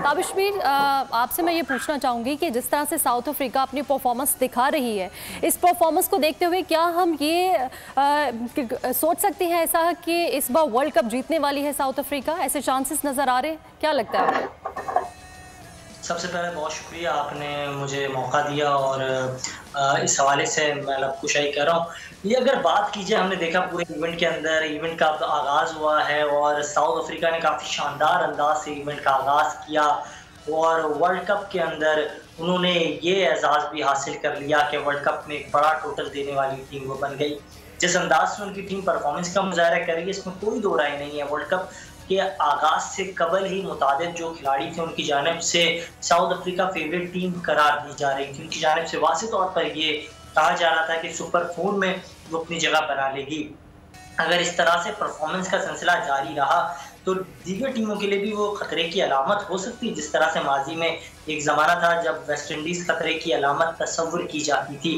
ताबिशमीर, आपसे मैं ये पूछना चाहूँगी कि जिस तरह से साउथ अफ्रीका अपनी परफॉर्मेंस दिखा रही है, इस परफॉर्मेंस को देखते हुए क्या हम ये सोच सकते हैं ऐसा कि इस बार वर्ल्ड कप जीतने वाली है साउथ अफ्रीका? ऐसे चांसेस नज़र आ रहे हैं, क्या लगता है आपको? सबसे पहले बहुत शुक्रिया, आपने मुझे मौका दिया और इस हवाले से मैं लबकुशाई कर रहा हूँ। ये अगर बात कीजिए, हमने देखा पूरे इवेंट के अंदर इवेंट का आगाज़ हुआ है और साउथ अफ्रीका ने काफ़ी शानदार अंदाज से इवेंट का आगाज़ किया और वर्ल्ड कप के अंदर उन्होंने ये एजाज़ भी हासिल कर लिया कि वर्ल्ड कप में एक बड़ा टोटल देने वाली टीम वो बन गई। जिस अंदाज से उनकी टीम परफॉर्मेंस का मुजाहरा कर रही है, इसमें कोई दो राय नहीं है। वर्ल्ड कप के आगाज से कबल ही मुताबिक जो खिलाड़ी थे उनकी जानिब से साउथ अफ्रीका फेवरेट टीम करार दी जा रही थी। उनकी जानिब से वाज़ेह तौर पर ये कहा जा रहा था कि सुपर 4 में वो अपनी जगह बना लेगी। अगर इस तरह से परफॉर्मेंस का सिलसिला जारी रहा तो दीगर टीमों के लिए भी वो खतरे की अलामत हो सकती है। जिस तरह से माजी में एक ज़माना था जब वेस्ट इंडीज़ खतरे की अलामत तस्वुर की जाती थी,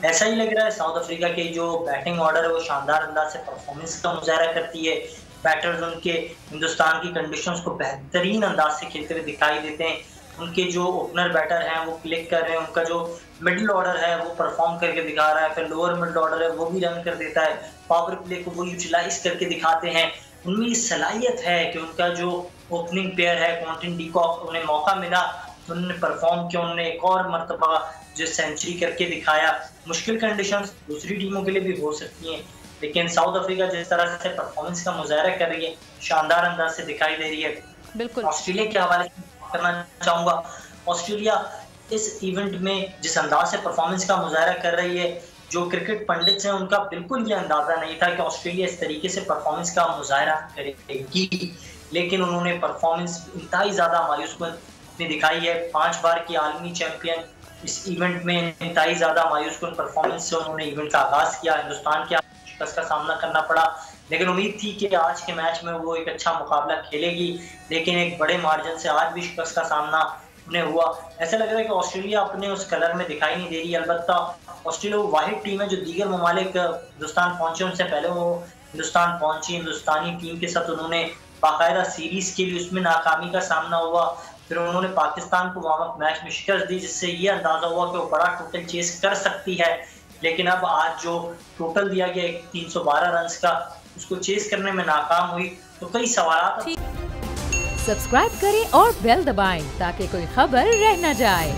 ऐसा ही लग रहा है। साउथ अफ्रीका के जो बैटिंग ऑर्डर है वो शानदार अंदाज से परफॉर्मेंस का मुजाहरा करती है। बैटर्स उनके हिंदुस्तान की कंडीशंस को बेहतरीन अंदाज से खेलते हुए दिखाई देते हैं। उनके जो ओपनर बैटर हैं वो क्लिक कर रहे हैं, उनका जो मिडिल ऑर्डर है वो परफॉर्म करके दिखा रहा है, फिर लोअर मिडिल ऑर्डर है वो भी रन कर देता है, पावर प्ले को वो यूटिलाइज करके दिखाते हैं। उनमें सलाहियत है कि उनका जो ओपनिंग पेयर है क्विंटन डी कॉक, उन्हें मौका मिला तो उन्होंने परफॉर्म किया, उन्होंने एक और मरतबा जो सेंचुरी करके दिखाया। मुश्किल कंडीशंस दूसरी टीमों के लिए भी हो सकती हैं, लेकिन साउथ अफ्रीका जिस तरह से परफॉर्मेंस का मुजाहरा कर रही है, शानदार अंदाज से दिखाई दे रही है। बिल्कुल। ऑस्ट्रेलिया के हवाले से करना चाहूंगा। ऑस्ट्रेलिया इस इवेंट में जिस अंदाज से परफॉर्मेंस का मुजाहरा कर रही है, जो क्रिकेट पंडित्स हैं उनका बिल्कुल ये अंदाजा नहीं था कि ऑस्ट्रेलिया इस तरीके से परफॉर्मेंस का मुजाहरा करेगी, लेकिन उन्होंने परफॉर्मेंस इंतहाई ज्यादा मायूसकुन दिखाई है। 5 बार की आलमी चैंपियन इस इवेंट में इंतहाई ज्यादा मायूसकुन परफॉर्मेंस से उन्होंने इवेंट का आगाज किया। हिंदुस्तान के शिकस्त का सामना करना पड़ा, लेकिन उम्मीद थी कि आज के मैच में वो एक अच्छा मुकाबला खेलेगी, लेकिन एक बड़े मार्जिन से आज भी शिकस्त का सामना उन्हें हुआ। ऐसा लग रहा है कि ऑस्ट्रेलिया अपने उस कलर में दिखाई नहीं दे रही। अलबत्ता ऑस्ट्रेलिया वो वाहिद टीम है जो दीगर ममालिक हिंदुस्तान पहुंचे उनसे पहले वो हिंदुस्तान पहुंची। हिंदुस्तानी टीम के साथ उन्होंने बाकायदा सीरीज के लिए उसमें नाकामी का सामना हुआ, फिर उन्होंने पाकिस्तान को वार्म अप मैच में शिकस्त दी, जिससे ये अंदाजा हुआ कि वो बड़ा टोटल चेस कर सकती है। लेकिन अब आज जो टोटल दिया गया 312 रन का, उसको चेस करने में नाकाम हुई, तो कई सवाल। सब्सक्राइब करें और बेल दबाएं ताकि कोई खबर रह न जाए।